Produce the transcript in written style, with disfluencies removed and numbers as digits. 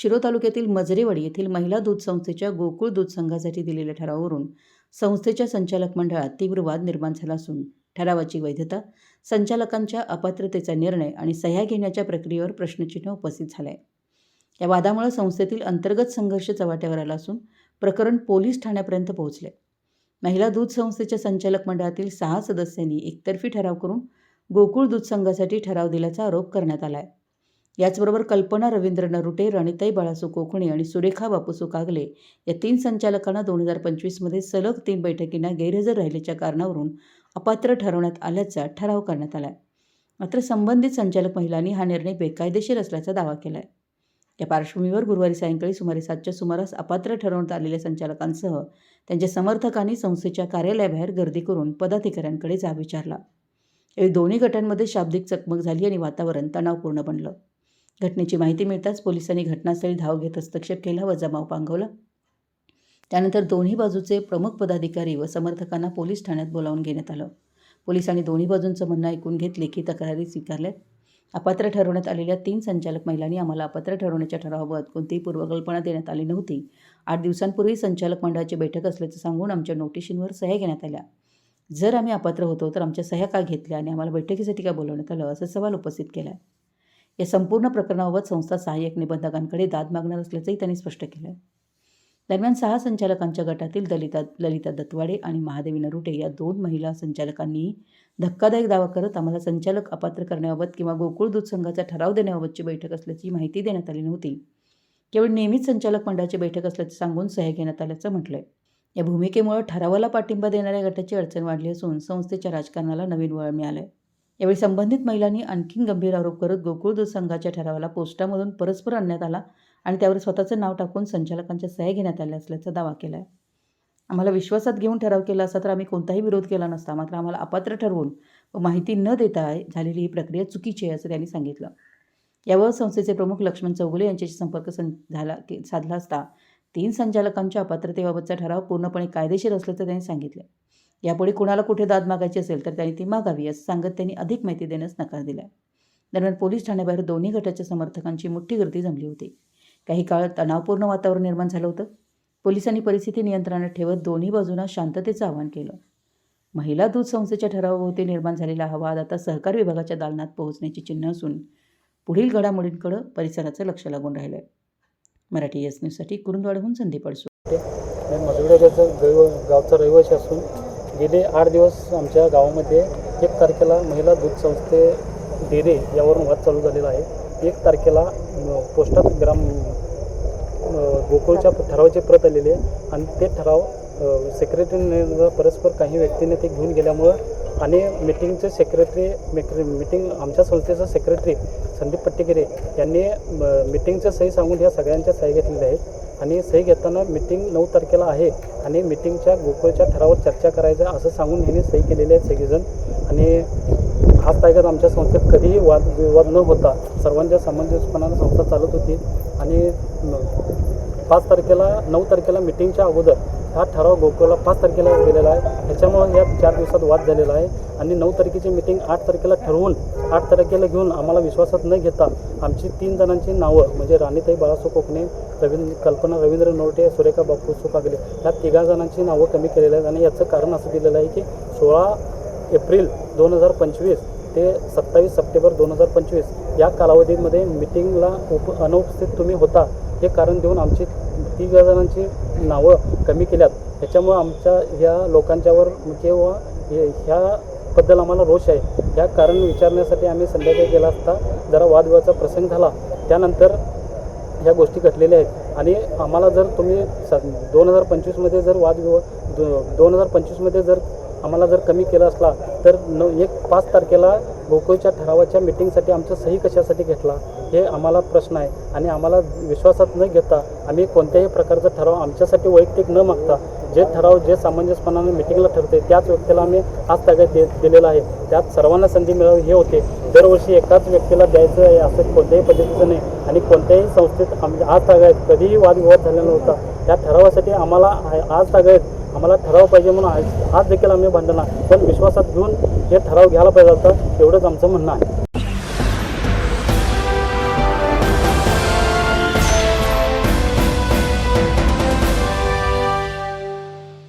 शिरोळ तालुक्यातील मजरेवाडी येथील महिला दूध संस्थेच्या गोकुळ दूध संघासाठी दिलेल्या ठरावावरून संस्थेच्या संचालक मंडळात तीव्र वाद निर्माण झाला असून ठरावाची वैधता, संचालकांच्या अपात्रतेचा निर्णय आणि सह्या घेण्याच्या प्रक्रियेवर प्रश्नचिन्ह उपस्थित झालं आहे. या वादामुळे संस्थेतील अंतर्गत संघर्ष चव्हाट्यावर आला असून प्रकरण पोलीस ठाण्यापर्यंत पोहोचले. महिला दूध संस्थेच्या संचालक मंडळातील 6 सदस्यांनी एकतर्फी ठराव करून गोकुळ दूध संघासाठी ठराव दिल्याचा आरोप करण्यात आला आहे. याचबरोबर कल्पना रवींद्र नरुटे, राणीताई बाळासू कोकणी आणि सुरेखा बापूसू कागले या 3 संचालकांना 2025 मध्ये सलग 3 बैठकींना गैरहजर राहिल्याच्या कारणावरून अपात्र ठरवण्यात आल्याचा ठराव करण्यात आला आहे. मात्र संबंधित संचालक महिलांनी हा निर्णय बेकायदेशीर असल्याचा दावा केला आहे. या पार्श्वभूमीवर गुरुवारी सायंकाळी सुमारे 7च्या सुमारास अपात्र ठरवण्यात आलेल्या संचालकांसह त्यांच्या समर्थकांनी संस्थेच्या कार्यालयाबाहेर गर्दी करून पदाधिकाऱ्यांकडे जाब विचारला. यावेळी दोन्ही गटांमध्ये शाब्दिक चकमक झाली आणि वातावरण तणावपूर्ण बनलं. घटनेची माहिती मिळताच पोलिसांनी घटनास्थळी धाव घेत हस्तक्षेप केला व जमाव पांगवला. त्यानंतर दोन्ही बाजूचे प्रमुख पदाधिकारी व समर्थकांना पोलीस ठाण्यात बोलावून घेण्यात आलं. पोलिसांनी दोन्ही बाजूंचं म्हणणं ऐकून घेत लेखी तक्रारी स्वीकारल्यात. अपात्र ठरवण्यात आलेल्या 3 संचालक महिलांनी आम्हाला अपात्र ठरवण्याच्या ठरावाबाबत कोणतीही पूर्वकल्पना देण्यात आली नव्हती. 8 दिवसांपूर्वी संचालक मंडळाची बैठक असल्याचं सांगून आमच्या नोटिशींवर सह्या घेण्यात आल्या. जर आम्ही अपात्र होतो तर आमच्या सह्या का घेतल्या आणि आम्हाला बैठकीसाठी का बोलवण्यात आलं, असा सवाल उपस्थित केला. या संपूर्ण प्रकरणाबाबत संस्था सहाय्यक निबंधकांकडे दाद मागणार असल्याचंही त्यांनी स्पष्ट केलं. दरम्यान 6 संचालकांच्या गटातील ललिता दत्तवाडे आणि महादेवी नरुटे या 2 महिला संचालकांनी धक्कादायक दावा करत आम्हाला संचालक अपात्र करण्याबाबत किंवा गोकुळ दूध संघाचा ठराव देण्याबाबतची बैठक असल्याची माहिती देण्यात आली नव्हती. केवळ नेहमीच संचालक मंडळाची बैठक असल्याचं सांगून सह्या घेण्यात आल्याचं म्हटलंय. या भूमिकेमुळे ठरावाला पाठिंबा देणाऱ्या गटाची अडचण वाढली असून संस्थेच्या राजकारणाला नवीन वळण मिळालंय. यावेळी संबंधित महिलांनी आणखी गंभीर आरोप करत गोकुळ दूध संघाच्या ठरावाला पोस्टामधून परस्पर आणण्यात आला आणि त्यावर स्वतःचं नाव टाकून संचालकांच्या सह्या घेण्यात आल्या असल्याचा दावा केला आहे. आम्हाला विश्वासात घेऊन ठराव केला असता तर आम्ही कोणताही विरोध केला नसता. मात्र आम्हाला अपात्र ठरवून व माहिती न देता झालेली ही प्रक्रिया चुकीची आहे असं त्यांनी सांगितलं. यावर संस्थेचे प्रमुख लक्ष्मण चौगुले यांच्याशी संपर्क साधला असता 3 संचालकांच्या अपात्रतेबाबतचा ठराव पूर्णपणे कायदेशीर असल्याचं त्यांनी सांगितलं. यापुढे कुणाला कुठे दाद मागायची असेल तर त्यांनी ती मागावी असं सांगत त्यांनी अधिक माहिती देण्यास नकार दिला. दरम्यान पोलीस ठाण्याबाहेर दोन्ही गटाच्या समर्थकांची मोठी गर्दी जमली होती. काही काळ तणावपूर्ण वातावरण निर्माण झालं होतं. पोलिसांनी परिस्थिती नियंत्रणात ठेवत दोन्ही बाजूंना शांततेचं आवाहन केलं. महिला दूध संस्थेच्या ठरावाभोवती निर्माण झालेला हा वाद आता सहकार विभागाच्या दालनात पोहोचण्याची चिन्ह असून पुढील घडामोडींकडे परिसराचं लक्ष लागून राहिलं आहे. मराठी एस न्यूजसाठी कुरुंदवाडहून संदीप अडसूळ. मी मजरेवाडीचा गावचा रहिवासी असून गेले 8 दिवस आमच्या गावामध्ये 1 तारखेला महिला दूध संस्थे डेरे यावरून वाद चालू झालेला आहे. 1 तारखेला पोस्टात गोकुळच्या ठरावाची प्रत आलेली आहे आणि ते ठराव सेक्रेटरीने परस्पर काही व्यक्तीने ते घेऊन गेल्यामुळं आणि मिटिंगचे मिटिंग आमच्या संस्थेचा सेक्रेटरी संदीप पट्टेगिरे यांनी मिटिंगचं सही सांगून ह्या सगळ्यांच्या सही घेतलेल्या आहेत आणि सही घेताना मिटिंग 9 तारखेला आहे आणि मिटिंगच्या गोकुळच्या ठरावावर चर्चा करायचं असं सांगून ह्यांनी सही केलेले आहेत सगळेजण. आणि आज तारखेला आमच्या संस्थेत कधीही वादविवाद न होता सर्वांच्या सामंजस्यपणानं संस्था चालत होती आणि 9 तारखेला मिटिंगच्या अगोदर हा ठराव गोकुळला 5 तारखेला गेलेला आहे. ह्याच्यामुळे या 4 दिवसात वाद झालेला आहे आणि 9 तारखेची मिटिंग 8 तारखेला ठरवून 8 तारखेला घेऊन आम्हाला विश्वासात न घेता आमची 3 जणांची नावं म्हणजे राणीताई बाळासू कोकणे, कल्पना रवींद्र नोरटे, सुरेखा बापूसू कागले या 3 जणांची नावं कमी केलेली आहेत. आणि याचं कारण असं दिलेलं आहे की 16 एप्रिल 2025 ते 27 सप्टेंबर 2025 या कालावधीमध्ये मिटिंगला अनुपस्थित तुम्ही होता हे कारण देऊन आमची 3 जणांची नावं कमी केल्यात. ह्याच्यामुळं आमच्या ह्या लोकांच्यावर किंवा ह्याबद्दल आम्हाला रोष आहे. या कारण विचारण्यासाठी आम्ही संध्याकाळी गेला असता जरा वादविवादाचा प्रसंग झाला. त्यानंतर ह्या गोष्टी घडलेल्या आहेत आणि आम्हाला जर तुम्ही 2025मध्ये जर 2025मध्ये जर आम्हाला जर कमी केला असला तर 5 तारखेला गोकुळच्या ठरावाच्या मिटिंगसाठी आमचं सही कशासाठी घेतला हे आम्हाला प्रश्न आहे. आणि आम्हाला विश्वासात न घेता आम्ही कोणत्याही प्रकारचा ठराव आमच्यासाठी वैयक्तिक न मागता जे ठराव जे सामंजस्यपणाने मिटिंगला ठरते त्याच व्यक्तीला आम्ही आज ताब्यात दिलेलं आहे. त्यात सर्वांना संधी मिळावी हे होते. दरवर्षी एकाच व्यक्तीला द्यायचं आहे असं कोणत्याही पद्धतीचं नाही आणि कोणत्याही संस्थेत आज ताब्यात कधीही वादविवाद झालेला नव्हता. त्या ठरावासाठी आम्हाला आज ताब्यात आम्हाला ठराव पाहिजे म्हणून आज देखील आम्ही भांडणार पण विश्वासात घेऊन हे ठराव घ्यायला पाहिजे होता एवढंच आमचं म्हणणं आहे.